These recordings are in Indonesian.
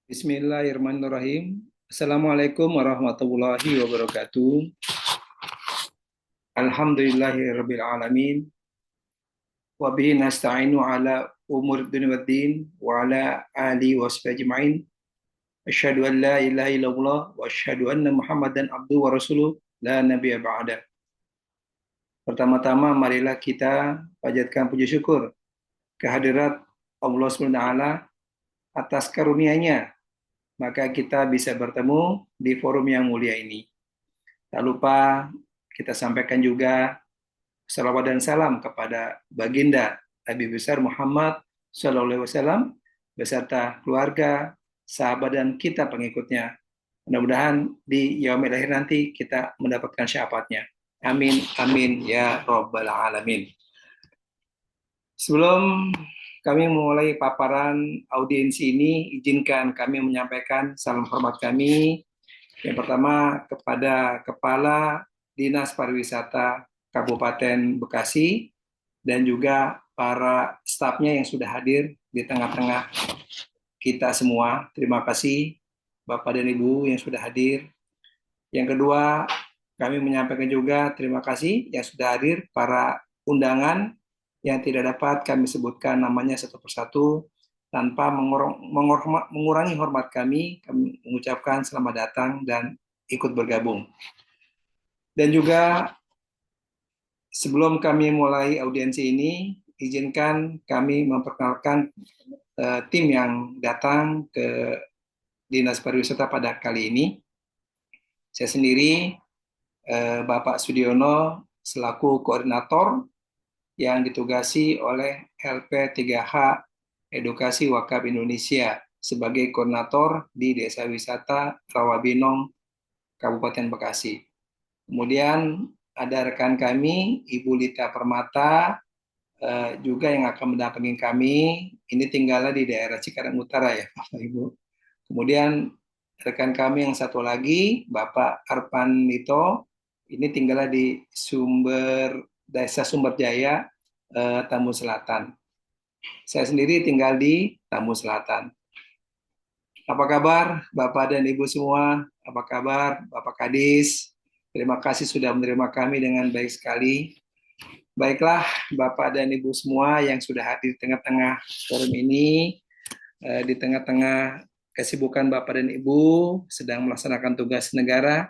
Bismillahirrahmanirrahim. Assalamualaikum warahmatullahi wabarakatuh. Alhamdulillahirabbil alamin. Wa bihi nasta'inu ala umur dunya waddin wa ala alihi washabihi ajmain. Asyhadu an la ilaha illallah wa asyhadu anna Muhammadan abduhu wa rasuluh la nabiyya ba'da. Pertama-tama marilah kita panjatkan puji syukur kehadirat Allah Subhanahu wa taala atas karunia-Nya, maka kita bisa bertemu di forum yang mulia ini. Tak lupa kita sampaikan juga salawat dan salam kepada baginda Nabi besar Muhammad Sallallahu Alaihi Wasallam beserta keluarga, sahabat dan kita pengikutnya. Mudah-mudahan di yaumil akhir nanti kita mendapatkan syafaatnya. Amin, amin, ya Rabbal Alamin. Sebelum kami memulai paparan audiensi ini, izinkan kami menyampaikan salam hormat kami. Yang pertama kepada Kepala Dinas Pariwisata Kabupaten Bekasi dan juga para stafnya yang sudah hadir di tengah-tengah kita semua. Terima kasih Bapak dan Ibu yang sudah hadir. Yang kedua, kami menyampaikan juga terima kasih yang sudah hadir para undangan yang tidak dapat kami sebutkan namanya satu persatu. Tanpa mengurangi hormat kami mengucapkan selamat datang dan ikut bergabung. Dan juga sebelum kami mulai audiensi ini, izinkan kami memperkenalkan tim yang datang ke Dinas Pariwisata pada kali ini. Saya sendiri, Bapak Sudiono, selaku koordinator yang ditugasi oleh LP3H Edukasi Wakaf Indonesia sebagai koordinator di Desa Wisata Rawabinong, Kabupaten Bekasi. Kemudian ada rekan kami, Ibu Lita Permata, juga yang akan mendampingi kami. Ini tinggalnya di daerah Cikarang Utara ya, Bapak Ibu. Kemudian rekan kami yang satu lagi, Bapak Arpan Nito, ini tinggalnya di Desa Sumberjaya, Tambun Selatan. Saya sendiri tinggal di Tambun Selatan. Apa kabar Bapak dan Ibu semua? Apa kabar Bapak Kadis? Terima kasih sudah menerima kami dengan baik sekali. Baiklah Bapak dan Ibu semua yang sudah hadir di tengah-tengah forum ini, di tengah-tengah kesibukan Bapak dan Ibu sedang melaksanakan tugas negara,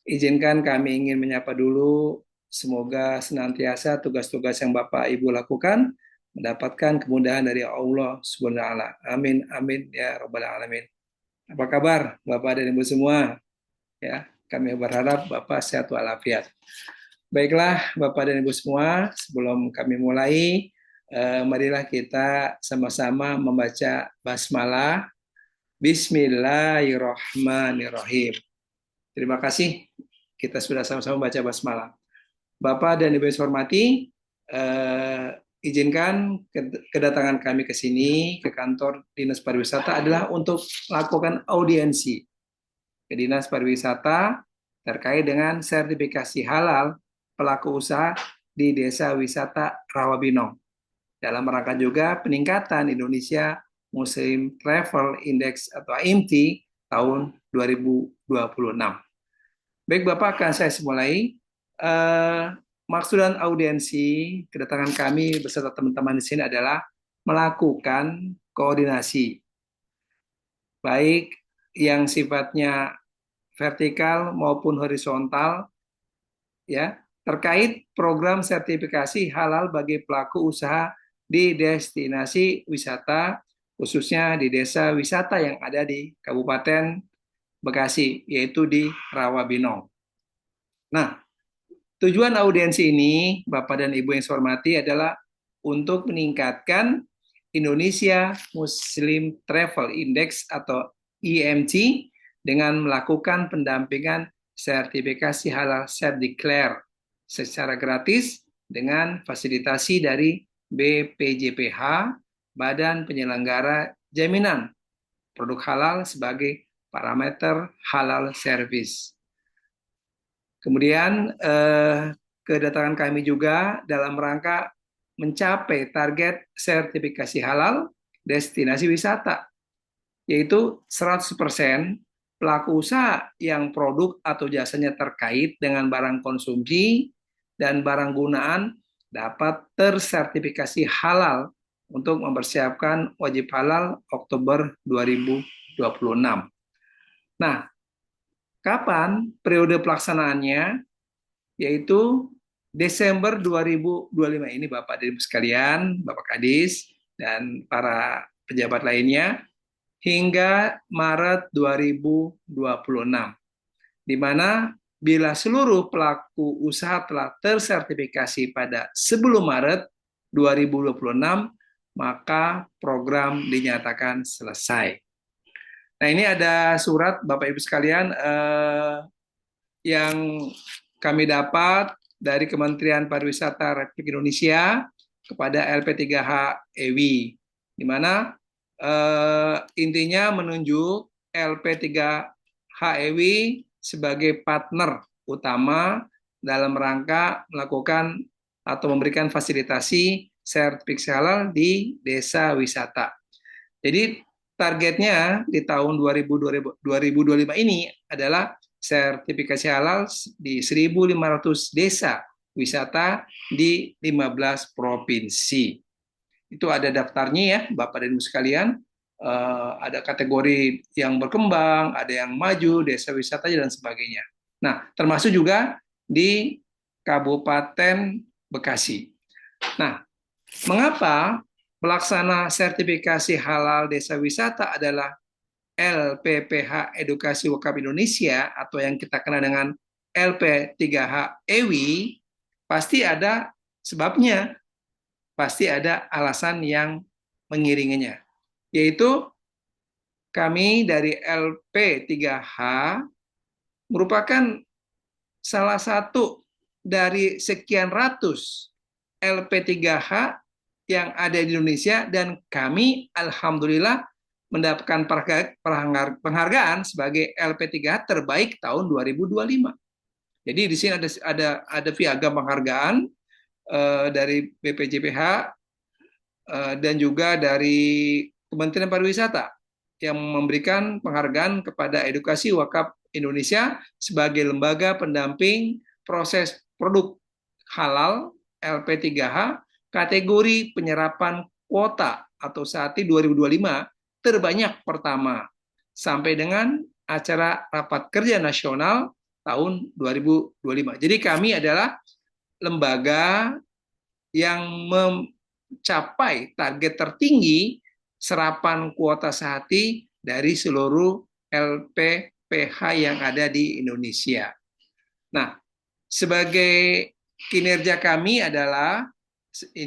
izinkan kami ingin menyapa dulu, semoga senantiasa tugas-tugas yang Bapak Ibu lakukan mendapatkan kemudahan dari Allah Subhanahu wa taala. Amin amin ya rabbal alamin. Apa kabar Bapak dan Ibu semua? Ya, kami berharap Bapak sehat walafiat. Baiklah Bapak dan Ibu semua, sebelum kami mulai, marilah kita sama-sama membaca basmalah. Bismillahirrahmanirrahim. Terima kasih kita sudah sama-sama baca basmalah. Bapak dan Ibu yang saya hormati, izinkan kedatangan kami ke sini, ke kantor Dinas Pariwisata adalah untuk melakukan audiensi ke Dinas Pariwisata terkait dengan sertifikasi halal pelaku usaha di Desa Wisata Rawabinong. Dalam rangka juga peningkatan Indonesia Muslim Travel Index atau IMT tahun 2026. Baik Bapak, akan saya mulai. Maksud dan audiensi kedatangan kami beserta teman-teman di sini adalah melakukan koordinasi baik yang sifatnya vertikal maupun horizontal ya terkait program sertifikasi halal bagi pelaku usaha di destinasi wisata khususnya di desa wisata yang ada di Kabupaten Bekasi yaitu di Rawabinong. Nah, tujuan audiensi ini, Bapak dan Ibu yang saya hormati, adalah untuk meningkatkan Indonesia Muslim Travel Index atau IMT dengan melakukan pendampingan sertifikasi halal self-declare secara gratis dengan fasilitasi dari BPJPH, Badan Penyelenggara Jaminan Produk Halal sebagai parameter halal service. Kemudian kedatangan kami juga dalam rangka mencapai target sertifikasi halal destinasi wisata yaitu 100% pelaku usaha yang produk atau jasanya terkait dengan barang konsumsi dan barang gunaan dapat tersertifikasi halal untuk mempersiapkan wajib halal Oktober 2026. Nah, kapan periode pelaksanaannya? Yaitu Desember 2025 ini Bapak dan Ibu sekalian, Bapak Kadis, dan para pejabat lainnya, hingga Maret 2026, di mana bila seluruh pelaku usaha telah tersertifikasi pada sebelum Maret 2026, maka program dinyatakan selesai. Nah, ini ada surat Bapak Ibu sekalian yang kami dapat dari Kementerian Pariwisata Republik Indonesia kepada LP3H EWI, di mana intinya menunjuk LP3H EWI sebagai partner utama dalam rangka melakukan atau memberikan fasilitasi sertifikasi halal di desa wisata. Jadi targetnya di tahun 2025 ini adalah sertifikasi halal di 1.500 desa wisata di 15 provinsi. Itu ada daftarnya ya, Bapak dan Ibu sekalian. Ada kategori yang berkembang, ada yang maju, desa wisata dan sebagainya. Nah, termasuk juga di Kabupaten Bekasi. Nah, mengapa pelaksana sertifikasi halal desa wisata adalah LPPH Edukasi Wakaf Indonesia atau yang kita kenal dengan LP3H EWI? Pasti ada sebabnya, pasti ada alasan yang mengiringinya, yaitu kami dari LP3H merupakan salah satu dari sekian ratus LP3H yang ada di Indonesia, dan kami alhamdulillah mendapatkan penghargaan sebagai LP3H terbaik tahun 2025. Jadi di sini ada piagam penghargaan dari BPJPH dan juga dari Kementerian Pariwisata yang memberikan penghargaan kepada Edukasi Wakaf Indonesia sebagai lembaga pendamping proses produk halal LP3H kategori penyerapan kuota atau SATI 2025 terbanyak pertama sampai dengan acara rapat kerja nasional tahun 2025. Jadi kami adalah lembaga yang mencapai target tertinggi serapan kuota SATI dari seluruh LPPH yang ada di Indonesia. Nah, sebagai kinerja kami adalah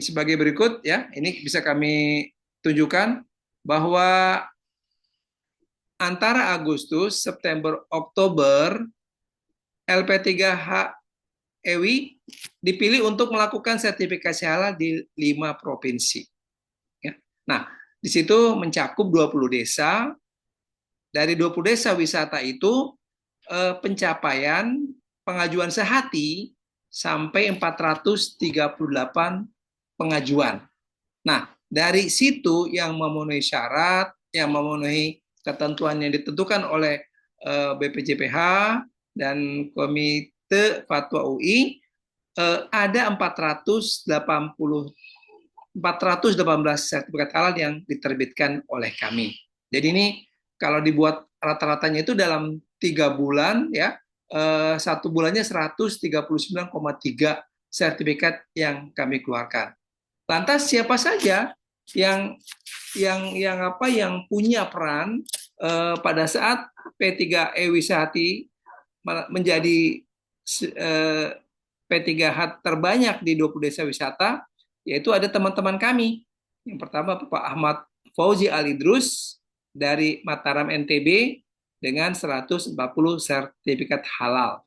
sebagai berikut ya. Ini bisa kami tunjukkan bahwa antara Agustus, September, Oktober LP3H EWI dipilih untuk melakukan sertifikasi halal di 5 provinsi. Ya. Nah, di situ mencakup 20 desa. Dari 20 desa wisata itu pencapaian pengajuan sehati sampai 438 pengajuan. Nah, dari situ yang memenuhi syarat, yang memenuhi ketentuan yang ditentukan oleh BPJPH dan Komite Fatwa UI, ada 418 sertifikat halal yang diterbitkan oleh kami. Jadi ini kalau dibuat rata-ratanya itu dalam 3 bulan ya, 1 bulannya 139,3 sertifikat yang kami keluarkan. Lantas siapa saja yang punya peran pada saat P3EWI Sehati menjadi P3H terbanyak di 20 desa wisata, yaitu ada teman-teman kami. Yang pertama Pak Ahmad Fauzi Alidrus dari Mataram NTB dengan 140 sertifikat halal.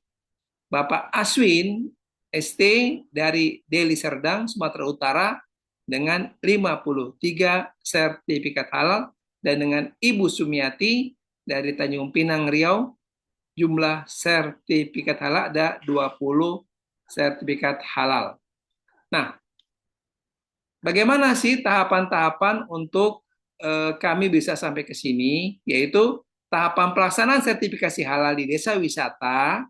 Bapak Aswin ST dari Deli Serdang, Sumatera Utara dengan 53 sertifikat halal, dan dengan Ibu Sumiati dari Tanjung Pinang, Riau, jumlah sertifikat halal ada 20 sertifikat halal. Nah, bagaimana sih tahapan-tahapan untuk kami bisa sampai ke sini, yaitu tahapan pelaksanaan sertifikasi halal di desa wisata.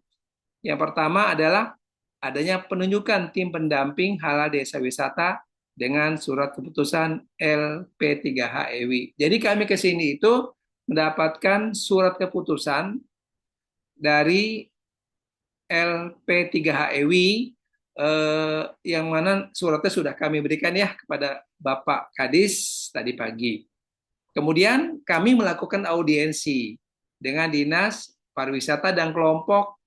Yang pertama adalah adanya penunjukan tim pendamping halal desa wisata dengan surat keputusan LP3HEWI. Jadi kami ke sini itu mendapatkan surat keputusan dari LP3HEWI yang mana suratnya sudah kami berikan ya kepada Bapak Kadis tadi pagi. Kemudian kami melakukan audiensi dengan Dinas Pariwisata dan kelompok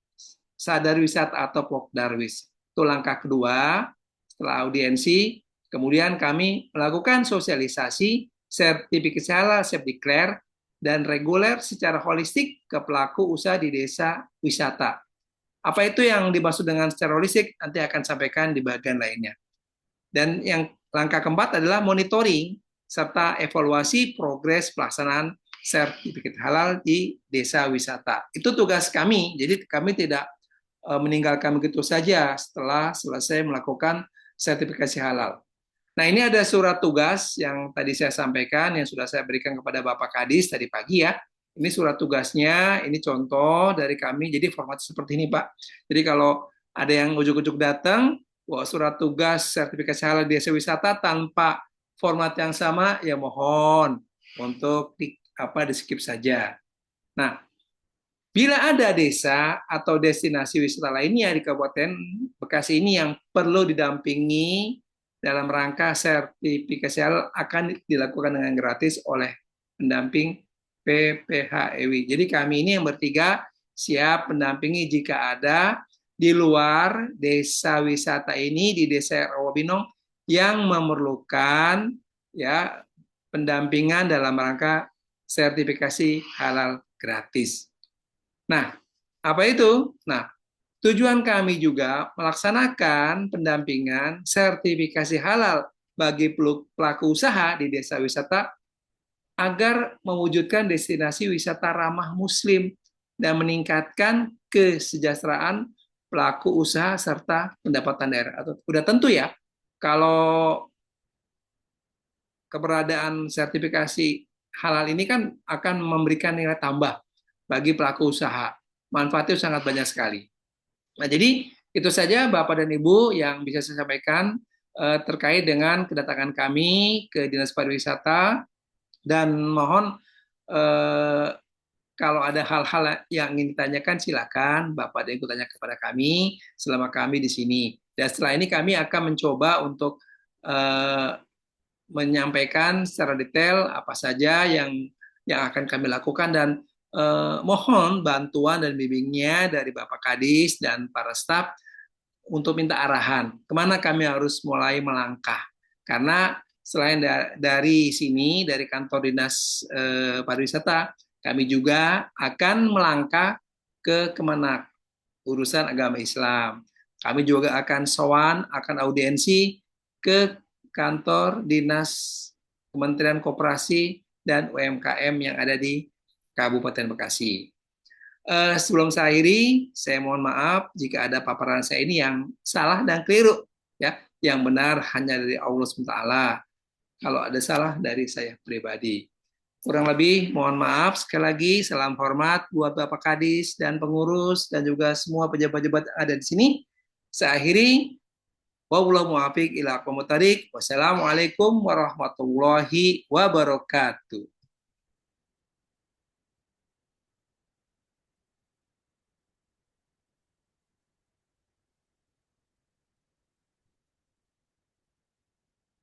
Sadar Wisata atau Pokdarwis. Itu langkah kedua setelah audiensi. Kemudian kami melakukan sosialisasi sertifikasi halal, self declare, dan reguler secara holistik ke pelaku usaha di desa wisata. Apa itu yang dimaksud dengan secara holistik? Nanti akan sampaikan di bagian lainnya. Dan yang langkah keempat adalah monitoring serta evaluasi progres pelaksanaan sertifikat halal di desa wisata. Itu tugas kami. Jadi kami tidak meninggalkan begitu saja setelah selesai melakukan sertifikasi halal. Nah, ini ada surat tugas yang tadi saya sampaikan, yang sudah saya berikan kepada Bapak Kadis tadi pagi ya. Ini surat tugasnya, ini contoh dari kami, jadi format seperti ini Pak. Jadi kalau ada yang ujuk-ujuk datang, wah, surat tugas sertifikasi halal di desa wisata tanpa format yang sama, ya mohon untuk di skip saja. Nah, bila ada desa atau destinasi wisata lainnya di Kabupaten Bekasi ini yang perlu didampingi dalam rangka sertifikasi halal akan dilakukan dengan gratis oleh pendamping PPHEWI. Jadi kami ini yang bertiga siap mendampingi jika ada di luar desa wisata ini di Desa Rawabinong yang memerlukan ya pendampingan dalam rangka sertifikasi halal gratis. Nah, apa itu? Nah, tujuan kami juga melaksanakan pendampingan sertifikasi halal bagi pelaku usaha di desa wisata agar mewujudkan destinasi wisata ramah muslim dan meningkatkan kesejahteraan pelaku usaha serta pendapatan daerah. Udah tentu ya, kalau keberadaan sertifikasi halal ini kan akan memberikan nilai tambah bagi pelaku usaha. Manfaatnya sangat banyak sekali. Nah, jadi itu saja Bapak dan Ibu yang bisa saya sampaikan terkait dengan kedatangan kami ke Dinas Pariwisata, dan mohon kalau ada hal-hal yang ingin ditanyakan silakan Bapak dan Ibu tanya kepada kami selama kami di sini. Dan setelah ini kami akan mencoba untuk menyampaikan secara detail apa saja yang akan kami lakukan, dan mohon bantuan dan bimbingnya dari Bapak Kadis dan para staf untuk minta arahan kemana kami harus mulai melangkah. Karena selain dari sini, dari kantor Dinas Pariwisata, kami juga akan melangkah ke Kemenak, urusan agama Islam. Kami juga akan sowan, akan audiensi ke kantor Dinas Kementerian Koperasi dan UMKM yang ada di Kabupaten Bekasi. Sebelum saya akhiri, saya mohon maaf jika ada paparan saya ini yang salah dan keliru, ya. Yang benar hanya dari Allah SWT. Kalau ada salah dari saya pribadi. Kurang lebih mohon maaf. Sekali lagi salam hormat buat Bapak Kadis dan pengurus dan juga semua pejabat-pejabat yang ada di sini. Saya akhiri. Wallahu muwaffiq ila aqwamit thoriq. Wassalamualaikum warahmatullahi wabarakatuh.